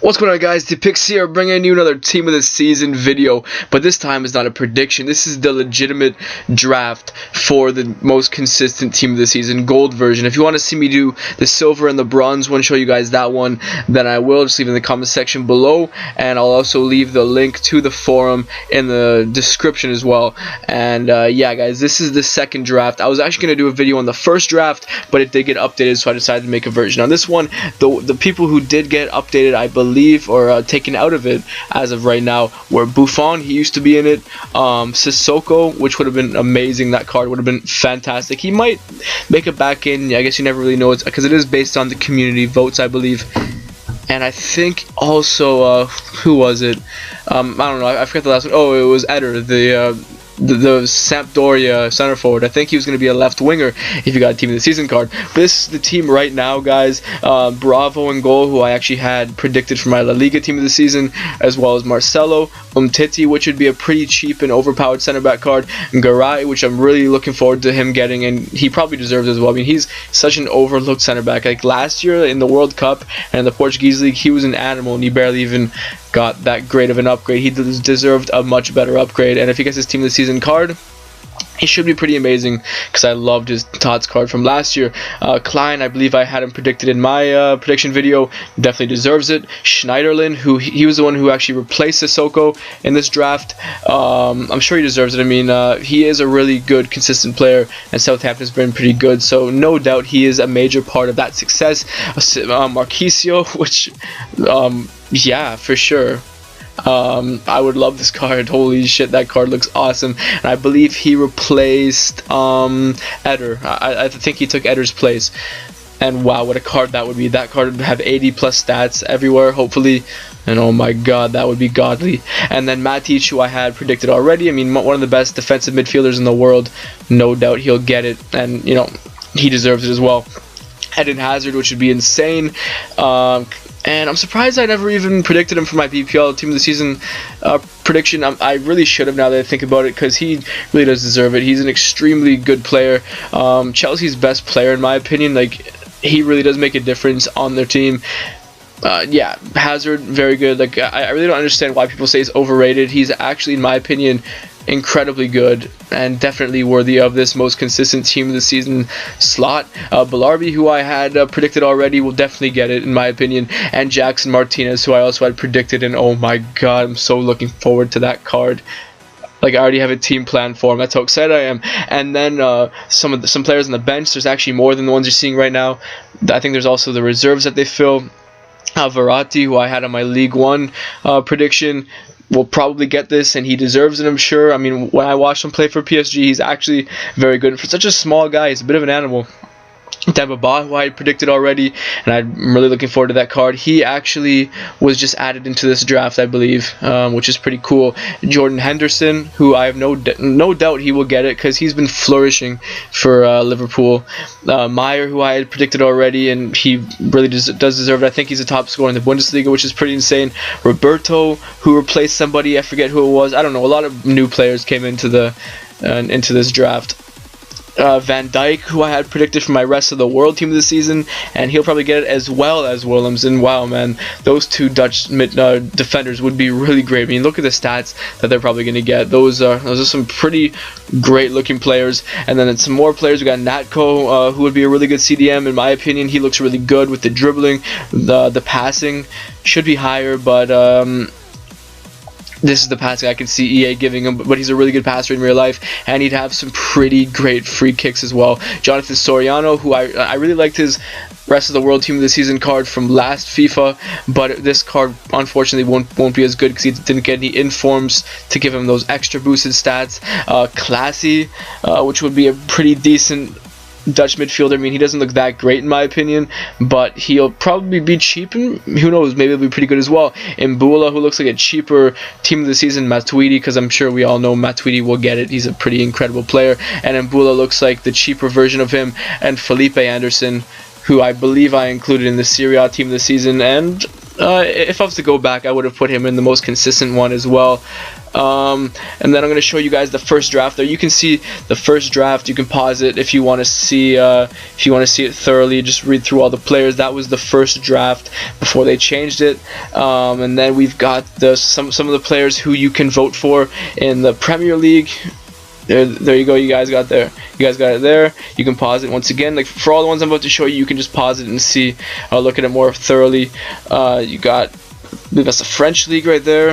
What's going on, guys? The Picks here, bringing you another Team of the Season video, but this time is not a prediction. This is the legitimate draft for the most consistent Team of the Season gold version. If you want to see me do the silver and the bronze one, show you guys that one, then I will. Just leave it in the comment section below, and I'll also leave the link to the forum in the description as well. And yeah, guys, this is the second draft. I was actually going to do a video on the first draft, but it did get updated, so I decided to make a version. On this one, the people who did get updated, I believe, or taken out of it as of right now, were Buffon. He used to be in it. Sissoko, which would have been amazing. That card would have been fantastic. He might make it back in. I guess you never really know, it's because it is based on the community votes, I believe. And I think also who was it? I don't know. I forgot the last one. Oh, it was Eder, the Sampdoria center forward. I think he was going to be a left winger if you got a Team of the Season card. But this is the team right now, guys. Bravo in goal, who I actually had predicted for my La Liga Team of the Season, as well as Marcelo, Umtiti, which would be a pretty cheap and overpowered center back card, and Garay, which I'm really looking forward to him getting, and he probably deserves it as well. I mean, he's such an overlooked center back. Like last year in the World Cup and in the Portuguese League, he was an animal, and he barely even got that great of an upgrade. He deserved a much better upgrade, and if he gets his Team of the Season card, he should be pretty amazing, because I loved his TOTS card from last year. Klein, I believe I had him predicted in my prediction video, definitely deserves it. Schneiderlin, who he was the one who actually replaced Sissoko in this draft. I'm sure he deserves it. I mean, he is a really good, consistent player, and Southampton's been pretty good, so no doubt he is a major part of that success. Marquisio, which, yeah, for sure. I would love this card. Holy shit, that card looks awesome. And I believe he replaced Eder. I think he took Eder's place. And wow, what a card that would be. That card would have 80 plus stats everywhere, hopefully. And oh my god, that would be godly. And then Matic, who I had predicted already. I mean, one of the best defensive midfielders in the world. No doubt he'll get it. And, you know, he deserves it as well. Eden Hazard, which would be insane. And I'm surprised I never even predicted him for my BPL Team of the Season prediction. I really should have, now that I think about it, because he really does deserve it. He's an extremely good player. Chelsea's best player, in my opinion. Like, he really does make a difference on their team. Yeah, Hazard, very good. Like, I really don't understand why people say he's overrated. He's actually, in my opinion, incredibly good and definitely worthy of this most consistent Team of the Season slot. Belarbi, who I had predicted already, will definitely get it, in my opinion. And Jackson Martinez, who I also had predicted, and oh my god, I'm so looking forward to that card. Like, I already have a team plan for him. That's how excited I am. And then some players on the bench. There's actually more than the ones you're seeing right now. I think there's also the reserves that they fill. Verratti, who I had on my League One prediction, will probably get this, and he deserves it, I'm sure. I mean, when I watched him play for PSG, he's actually very good. For such a small guy, he's a bit of an animal. Demba Ba, who I had predicted already, and I'm really looking forward to that card. He actually was just added into this draft, I believe, which is pretty cool. Jordan Henderson, who I have no doubt he will get it, because he's been flourishing for Liverpool. Meyer, who I had predicted already, and he really does deserve it. I think he's a top scorer in the Bundesliga, which is pretty insane. Roberto, who replaced somebody, I forget who it was. I don't know. A lot of new players came into this draft. Van Dijk, who I had predicted for my rest of the world Team of the Season, and he'll probably get it, as well as Willems. And wow, man, those two Dutch defenders would be really great. I mean, look at the stats that they're probably going to get. Those are some pretty great looking players. And then some more players. We got Natko, who would be a really good CDM, in my opinion. He looks really good with the dribbling. The passing should be higher, but this is the passing I can see EA giving him, but he's a really good passer in real life, and he'd have some pretty great free kicks as well. Jonathan Soriano, who I really liked his rest of the world Team of the Season card from last FIFA, but this card unfortunately won't be as good, because he didn't get any informs to give him those extra boosted stats. Classy, which would be a pretty decent Dutch midfielder. I mean, he doesn't look that great in my opinion, but he'll probably be cheap, and who knows, maybe he'll be pretty good as well. Mbula, who looks like a cheaper Team of the Season Matuidi, because I'm sure we all know Matuidi will get it. He's a pretty incredible player, and Mbula looks like the cheaper version of him. And Felipe Anderson, who I believe I included in the Serie A Team of the Season, and if I was to go back, I would have put him in the most consistent one as well. And then I'm going to show you guys the first draft there. You can see the first draft. You can pause it if you want to see it thoroughly. Just read through all the players. That was the first draft before they changed it. And then we've got some of the players who you can vote for in the Premier League. There you go. You guys got there. You guys got it there. You can pause it once again. Like for all the ones I'm about to show you, you can just pause it and see. Look at it more thoroughly. We've got the French league right there.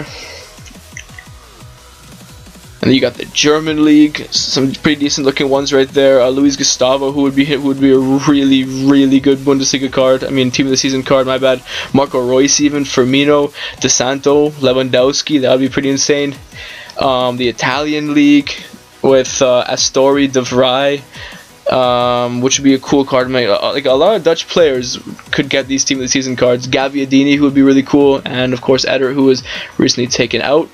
And then you got the German league, some pretty decent looking ones right there. Luis Gustavo, who would be a really good Bundesliga card. I mean, team of the season card. My bad. Marco Reus, even Firmino, De Santo, Lewandowski. That would be pretty insane. The Italian league with Astori, De Vrij, which would be a cool card. Like a lot of Dutch players could get these team of the season cards. Gaviadini, who would be really cool, and of course Eder, who was recently taken out.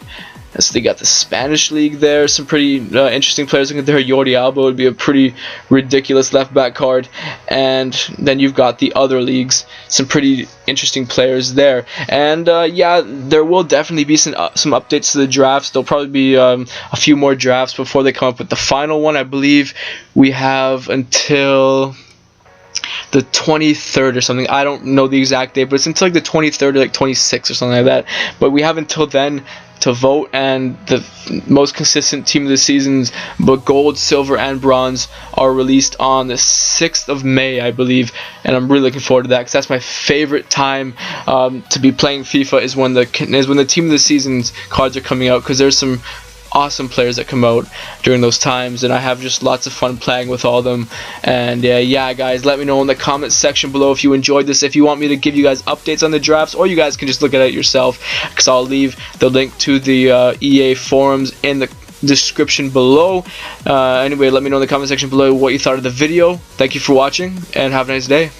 So they got the Spanish league there, some pretty interesting players. Look at there, Jordi Alba would be a pretty ridiculous left back card. And then you've got the other leagues, some pretty interesting players there. And yeah, there will definitely be some updates to the drafts. There'll probably be a few more drafts before they come up with the final one. I believe we have until the 23rd or something. I don't know the exact date, but it's until like the 23rd or like 26th or something like that. But we have until then to vote, and the most consistent team of the seasons, but gold, silver, and bronze, are released on the 6th of May, I believe, and I'm really looking forward to that because that's my favorite time to be playing FIFA is when the team of the seasons cards are coming out, because there's some awesome players that come out during those times, and I have just lots of fun playing with all of them. And yeah guys, let me know in the comments section below if you enjoyed this, if you want me to give you guys updates on the drafts, or you guys can just look at it yourself, because I'll leave the link to the EA forums in the description below. Anyway, let me know in the comment section below what you thought of the video. Thank you for watching, and have a nice day.